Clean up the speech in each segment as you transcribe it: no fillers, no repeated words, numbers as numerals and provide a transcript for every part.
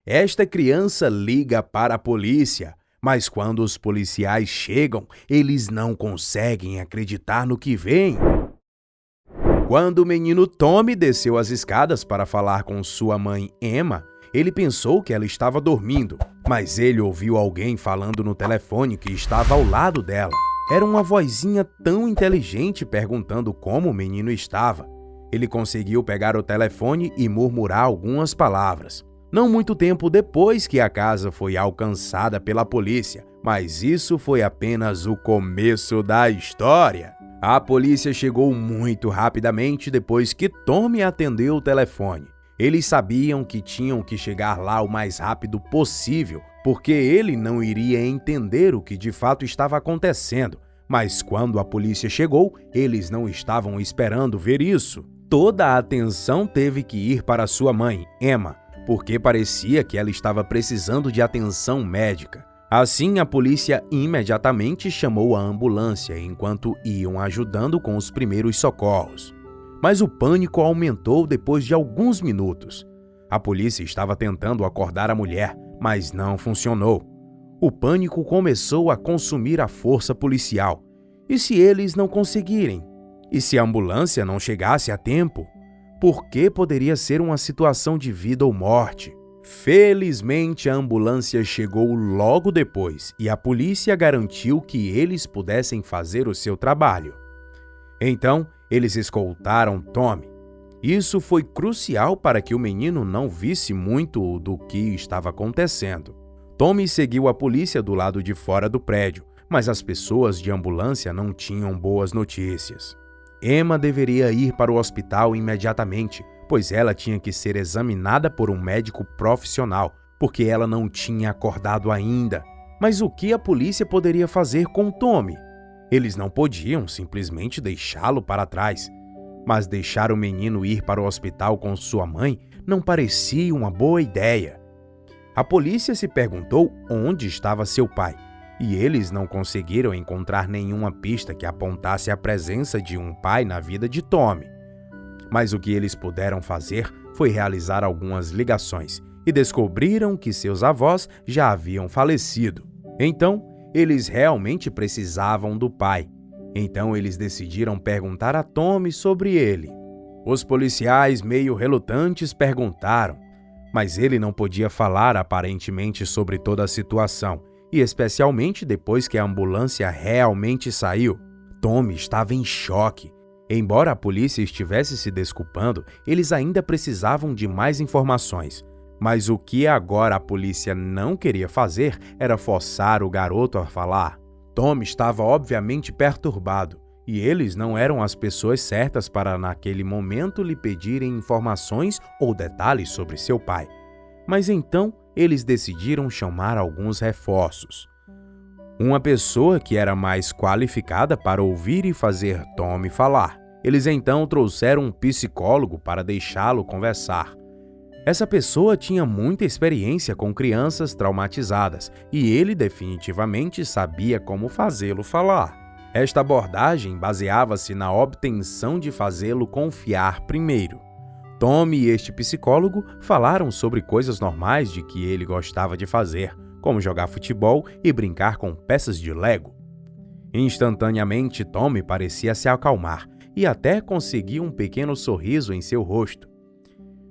Esta criança liga para a polícia, mas quando os policiais chegam, eles não conseguem acreditar no que veem. Quando o menino Tommy desceu as escadas para falar com sua mãe Emma, ele pensou que ela estava dormindo, mas ele ouviu alguém falando no telefone que estava ao lado dela. Era uma vozinha tão inteligente perguntando como o menino estava. Ele conseguiu pegar o telefone e murmurar algumas palavras. Não muito tempo depois que a casa foi alcançada pela polícia, mas isso foi apenas o começo da história. A polícia chegou muito rapidamente depois que Tommy atendeu o telefone. Eles sabiam que tinham que chegar lá o mais rápido possível, porque ele não iria entender o que de fato estava acontecendo. Mas quando a polícia chegou, eles não estavam esperando ver isso. Toda a atenção teve que ir para sua mãe, Emma, porque parecia que ela estava precisando de atenção médica. Assim, a polícia imediatamente chamou a ambulância enquanto iam ajudando com os primeiros socorros. Mas o pânico aumentou depois de alguns minutos. A polícia estava tentando acordar a mulher, mas não funcionou. O pânico começou a consumir a força policial. E se eles não conseguirem? E se a ambulância não chegasse a tempo? Porque poderia ser uma situação de vida ou morte. Felizmente, a ambulância chegou logo depois e a polícia garantiu que eles pudessem fazer o seu trabalho. Então, eles escoltaram Tommy. Isso foi crucial para que o menino não visse muito do que estava acontecendo. Tommy seguiu a polícia do lado de fora do prédio, mas as pessoas de ambulância não tinham boas notícias. Emma deveria ir para o hospital imediatamente, pois ela tinha que ser examinada por um médico profissional, porque ela não tinha acordado ainda. Mas o que a polícia poderia fazer com Tommy? Eles não podiam simplesmente deixá-lo para trás. Mas deixar o menino ir para o hospital com sua mãe não parecia uma boa ideia. A polícia se perguntou onde estava seu pai, e eles não conseguiram encontrar nenhuma pista que apontasse a presença de um pai na vida de Tommy. Mas o que eles puderam fazer foi realizar algumas ligações e descobriram que seus avós já haviam falecido. Então, eles realmente precisavam do pai. Então, eles decidiram perguntar a Tommy sobre ele. Os policiais, meio relutantes, perguntaram, mas ele não podia falar aparentemente sobre toda a situação, e especialmente depois que a ambulância realmente saiu. Tommy estava em choque. Embora a polícia estivesse se desculpando, eles ainda precisavam de mais informações. Mas o que agora a polícia não queria fazer era forçar o garoto a falar. Tommy estava obviamente perturbado, e eles não eram as pessoas certas para naquele momento lhe pedirem informações ou detalhes sobre seu pai. Mas então eles decidiram chamar alguns reforços. Uma pessoa que era mais qualificada para ouvir e fazer Tommy falar. Eles então trouxeram um psicólogo para deixá-lo conversar. Essa pessoa tinha muita experiência com crianças traumatizadas e ele definitivamente sabia como fazê-lo falar. Esta abordagem baseava-se na obtenção de fazê-lo confiar primeiro. Tommy e este psicólogo falaram sobre coisas normais de que ele gostava de fazer, como jogar futebol e brincar com peças de Lego. Instantaneamente, Tommy parecia se acalmar e até conseguiu um pequeno sorriso em seu rosto.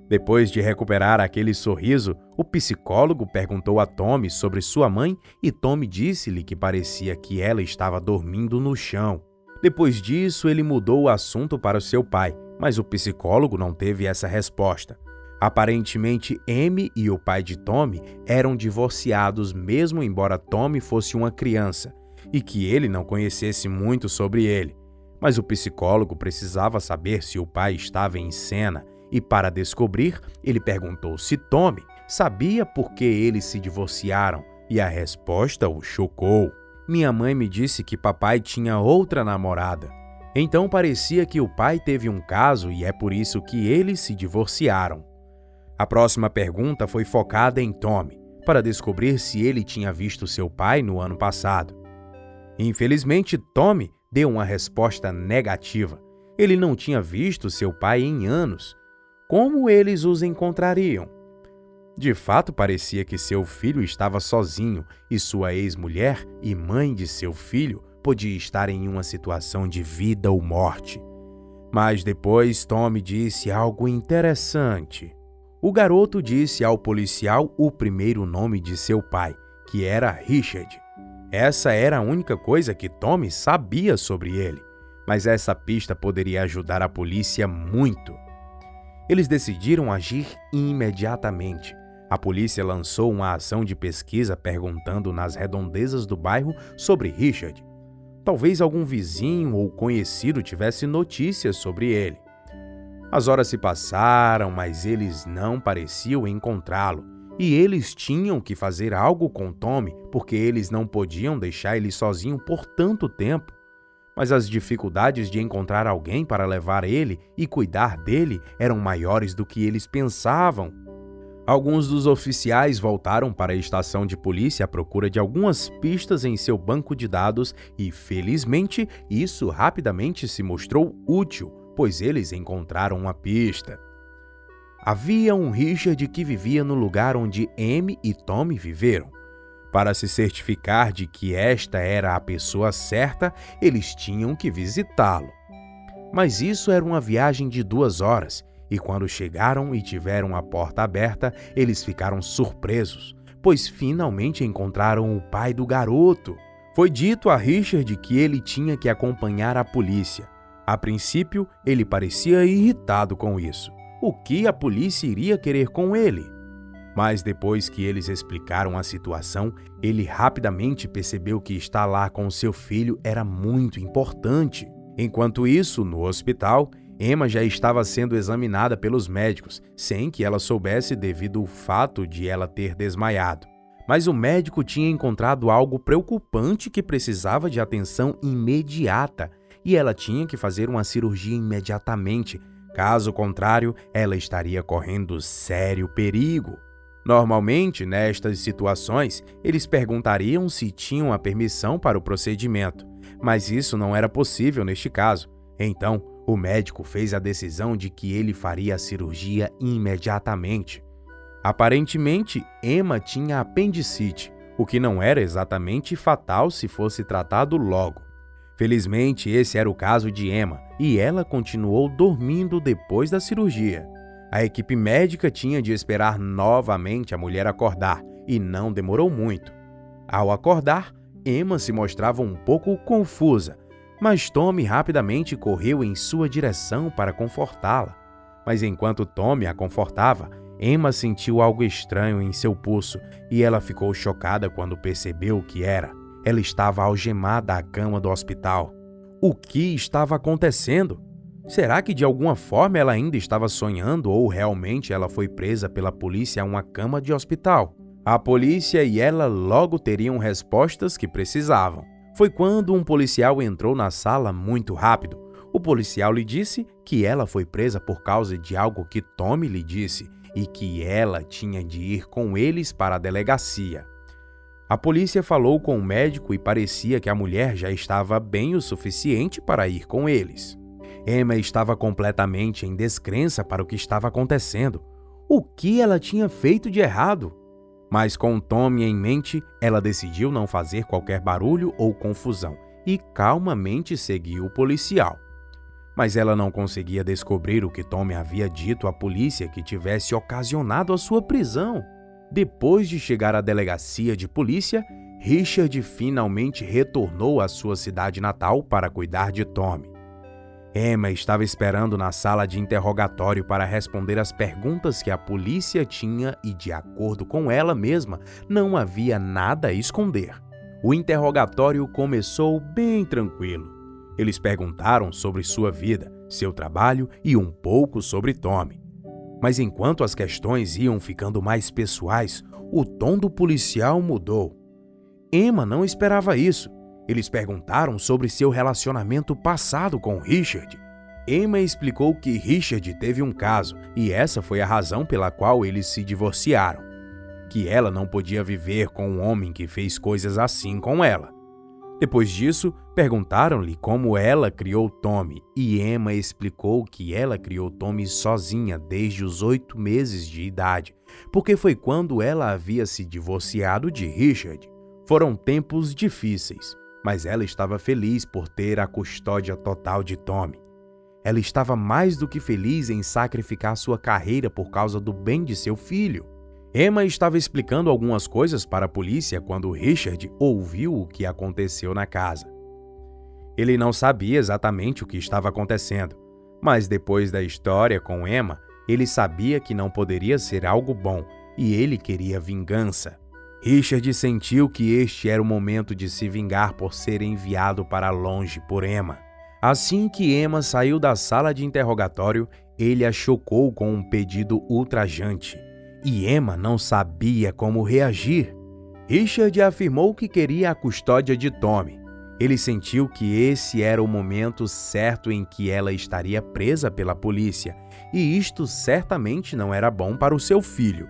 Depois de recuperar aquele sorriso, o psicólogo perguntou a Tommy sobre sua mãe e Tommy disse-lhe que parecia que ela estava dormindo no chão. Depois disso, ele mudou o assunto para o seu pai, mas o psicólogo não teve essa resposta. Aparentemente, Amy e o pai de Tommy eram divorciados mesmo embora Tommy fosse uma criança e que ele não conhecesse muito sobre ele. Mas o psicólogo precisava saber se o pai estava em cena e, para descobrir, ele perguntou se Tommy sabia por que eles se divorciaram e a resposta o chocou. Minha mãe me disse que papai tinha outra namorada. Então parecia que o pai teve um caso e é por isso que eles se divorciaram. A próxima pergunta foi focada em Tommy, para descobrir se ele tinha visto seu pai no ano passado. Infelizmente, Tommy deu uma resposta negativa. Ele não tinha visto seu pai em anos. Como eles os encontrariam? De fato, parecia que seu filho estava sozinho e sua ex-mulher e mãe de seu filho podia estar em uma situação de vida ou morte. Mas depois Tommy disse algo interessante. O garoto disse ao policial o primeiro nome de seu pai, que era Richard. Essa era a única coisa que Tommy sabia sobre ele, mas essa pista poderia ajudar a polícia muito. Eles decidiram agir imediatamente. A polícia lançou uma ação de pesquisa perguntando nas redondezas do bairro sobre Richard. Talvez algum vizinho ou conhecido tivesse notícias sobre ele. As horas se passaram, mas eles não pareciam encontrá-lo. E eles tinham que fazer algo com Tommy, porque eles não podiam deixar ele sozinho por tanto tempo. Mas as dificuldades de encontrar alguém para levar ele e cuidar dele eram maiores do que eles pensavam. Alguns dos oficiais voltaram para a estação de polícia à procura de algumas pistas em seu banco de dados e, felizmente, isso rapidamente se mostrou útil, pois eles encontraram uma pista. Havia um Richard que vivia no lugar onde Amy e Tommy viveram. Para se certificar de que esta era a pessoa certa, eles tinham que visitá-lo. Mas isso era uma viagem de 2 horas, e quando chegaram e tiveram a porta aberta, eles ficaram surpresos, pois finalmente encontraram o pai do garoto. Foi dito a Richard que ele tinha que acompanhar a polícia. A princípio, ele parecia irritado com isso. O que a polícia iria querer com ele? Mas depois que eles explicaram a situação, ele rapidamente percebeu que estar lá com seu filho era muito importante. Enquanto isso, no hospital, Emma já estava sendo examinada pelos médicos, sem que ela soubesse devido ao fato de ela ter desmaiado. Mas o médico tinha encontrado algo preocupante que precisava de atenção imediata, e ela tinha que fazer uma cirurgia imediatamente. Caso contrário, ela estaria correndo sério perigo. Normalmente, nestas situações, eles perguntariam se tinham a permissão para o procedimento, mas isso não era possível neste caso. Então, o médico fez a decisão de que ele faria a cirurgia imediatamente. Aparentemente, Emma tinha apendicite, o que não era exatamente fatal se fosse tratado logo. Felizmente, esse era o caso de Emma, e ela continuou dormindo depois da cirurgia. A equipe médica tinha de esperar novamente a mulher acordar, e não demorou muito. Ao acordar, Emma se mostrava um pouco confusa, mas Tommy rapidamente correu em sua direção para confortá-la. Mas enquanto Tommy a confortava, Emma sentiu algo estranho em seu pulso e ela ficou chocada quando percebeu o que era. Ela estava algemada à cama do hospital. O que estava acontecendo? Será que de alguma forma ela ainda estava sonhando ou realmente ela foi presa pela polícia a uma cama de hospital? A polícia e ela logo teriam respostas que precisavam. Foi quando um policial entrou na sala muito rápido. O policial lhe disse que ela foi presa por causa de algo que Tommy lhe disse e que ela tinha de ir com eles para a delegacia. A polícia falou com o médico e parecia que a mulher já estava bem o suficiente para ir com eles. Emma estava completamente em descrença para o que estava acontecendo. O que ela tinha feito de errado? Mas com Tommy em mente, ela decidiu não fazer qualquer barulho ou confusão e calmamente seguiu o policial. Mas ela não conseguia descobrir o que Tommy havia dito à polícia que tivesse ocasionado a sua prisão. Depois de chegar à delegacia de polícia, Richard finalmente retornou à sua cidade natal para cuidar de Tommy. Emma estava esperando na sala de interrogatório para responder às perguntas que a polícia tinha e, de acordo com ela mesma, não havia nada a esconder. O interrogatório começou bem tranquilo. Eles perguntaram sobre sua vida, seu trabalho e um pouco sobre Tommy. Mas enquanto as questões iam ficando mais pessoais, o tom do policial mudou. Emma não esperava isso. Eles perguntaram sobre seu relacionamento passado com Richard. Emma explicou que Richard teve um caso e essa foi a razão pela qual eles se divorciaram. Que ela não podia viver com um homem que fez coisas assim com ela. Depois disso, perguntaram-lhe como ela criou Tommy, e Emma explicou que ela criou Tommy sozinha desde os 8 meses de idade, porque foi quando ela havia se divorciado de Richard. Foram tempos difíceis, mas ela estava feliz por ter a custódia total de Tommy. Ela estava mais do que feliz em sacrificar sua carreira por causa do bem de seu filho. Emma estava explicando algumas coisas para a polícia quando Richard ouviu o que aconteceu na casa. Ele não sabia exatamente o que estava acontecendo, mas depois da história com Emma, ele sabia que não poderia ser algo bom e ele queria vingança. Richard sentiu que este era o momento de se vingar por ser enviado para longe por Emma. Assim que Emma saiu da sala de interrogatório, ele a chocou com um pedido ultrajante. E Emma não sabia como reagir. Richard afirmou que queria a custódia de Tommy. Ele sentiu que esse era o momento certo em que ela estaria presa pela polícia, e isto certamente não era bom para o seu filho.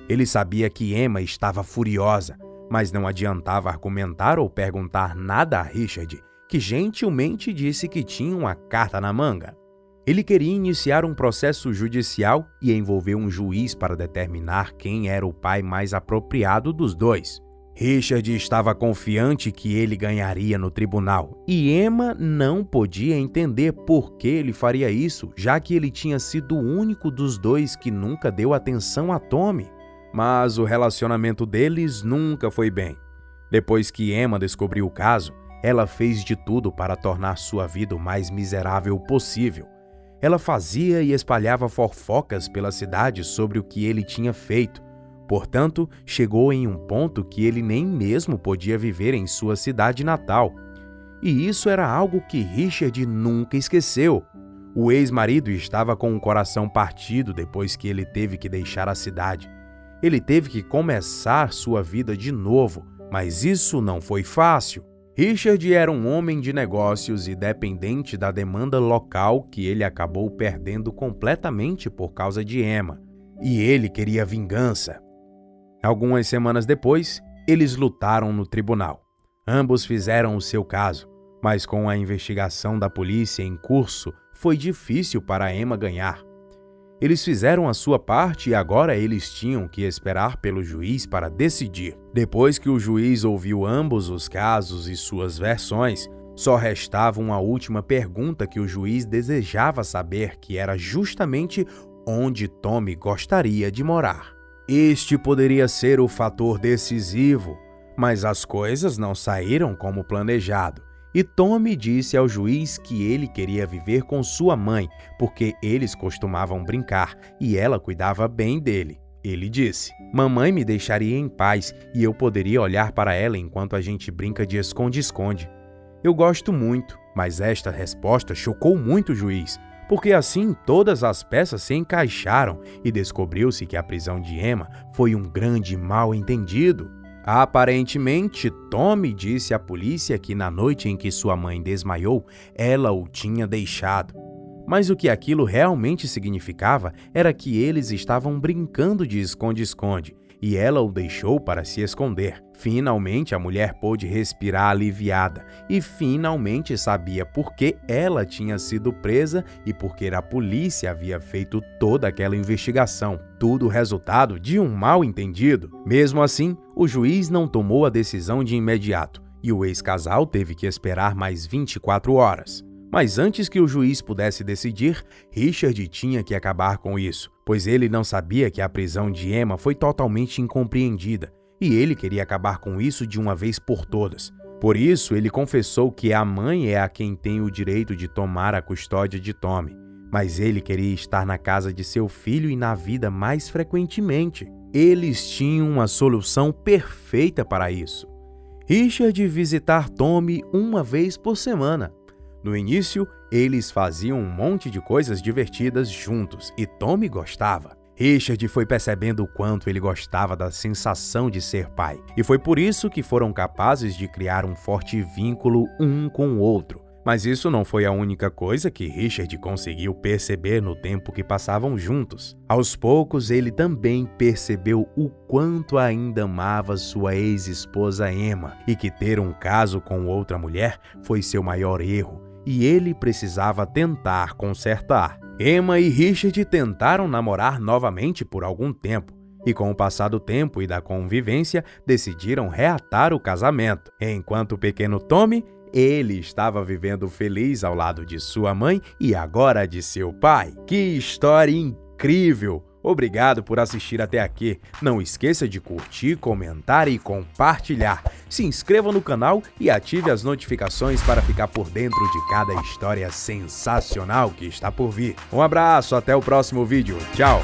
Ele sabia que Emma estava furiosa, mas não adiantava argumentar ou perguntar nada a Richard, que gentilmente disse que tinha uma carta na manga. Ele queria iniciar um processo judicial e envolver um juiz para determinar quem era o pai mais apropriado dos dois. Richard estava confiante que ele ganharia no tribunal, e Emma não podia entender por que ele faria isso, já que ele tinha sido o único dos dois que nunca deu atenção a Tommy. Mas o relacionamento deles nunca foi bem. Depois que Emma descobriu o caso, ela fez de tudo para tornar sua vida o mais miserável possível. Ela fazia e espalhava fofocas pela cidade sobre o que ele tinha feito. Portanto, chegou em um ponto que ele nem mesmo podia viver em sua cidade natal. E isso era algo que Richard nunca esqueceu. O ex-marido estava com o coração partido depois que ele teve que deixar a cidade. Ele teve que começar sua vida de novo, mas isso não foi fácil. Richard era um homem de negócios e dependente da demanda local que ele acabou perdendo completamente por causa de Emma, e ele queria vingança. Algumas semanas depois, eles lutaram no tribunal. Ambos fizeram o seu caso, mas com a investigação da polícia em curso, foi difícil para Emma ganhar. Eles fizeram a sua parte e agora eles tinham que esperar pelo juiz para decidir. Depois que o juiz ouviu ambos os casos e suas versões, só restava uma última pergunta que o juiz desejava saber, que era justamente onde Tommy gostaria de morar. Este poderia ser o fator decisivo, mas as coisas não saíram como planejado. E Tommy disse ao juiz que ele queria viver com sua mãe, porque eles costumavam brincar e ela cuidava bem dele. Ele disse: "Mamãe me deixaria em paz e eu poderia olhar para ela enquanto a gente brinca de esconde-esconde. Eu gosto muito", mas esta resposta chocou muito o juiz, porque assim todas as peças se encaixaram e descobriu-se que a prisão de Emma foi um grande mal-entendido. Aparentemente, Tommy disse à polícia que na noite em que sua mãe desmaiou, ela o tinha deixado. Mas o que aquilo realmente significava era que eles estavam brincando de esconde-esconde e ela o deixou para se esconder. Finalmente, a mulher pôde respirar aliviada e finalmente sabia por que ela tinha sido presa e por que a polícia havia feito toda aquela investigação. Tudo resultado de um mal-entendido. Mesmo assim, o juiz não tomou a decisão de imediato e o ex-casal teve que esperar mais 24 horas. Mas antes que o juiz pudesse decidir, Richard tinha que acabar com isso, pois ele não sabia que a prisão de Emma foi totalmente incompreendida, e ele queria acabar com isso de uma vez por todas. Por isso, ele confessou que a mãe é a quem tem o direito de tomar a custódia de Tommy, mas ele queria estar na casa de seu filho e na vida mais frequentemente. Eles tinham uma solução perfeita para isso. Richard visitar Tommy uma vez por semana. No início, eles faziam um monte de coisas divertidas juntos e Tommy gostava. Richard foi percebendo o quanto ele gostava da sensação de ser pai, e foi por isso que foram capazes de criar um forte vínculo um com o outro. Mas isso não foi a única coisa que Richard conseguiu perceber no tempo que passavam juntos. Aos poucos, ele também percebeu o quanto ainda amava sua ex-esposa Emma e que ter um caso com outra mulher foi seu maior erro e ele precisava tentar consertar. Emma e Richard tentaram namorar novamente por algum tempo e, com o passar do tempo e da convivência, decidiram reatar o casamento. Enquanto o pequeno Tommy, ele estava vivendo feliz ao lado de sua mãe e agora de seu pai. Que história incrível! Obrigado por assistir até aqui. Não esqueça de curtir, comentar e compartilhar. Se inscreva no canal e ative as notificações para ficar por dentro de cada história sensacional que está por vir. Um abraço, até o próximo vídeo. Tchau!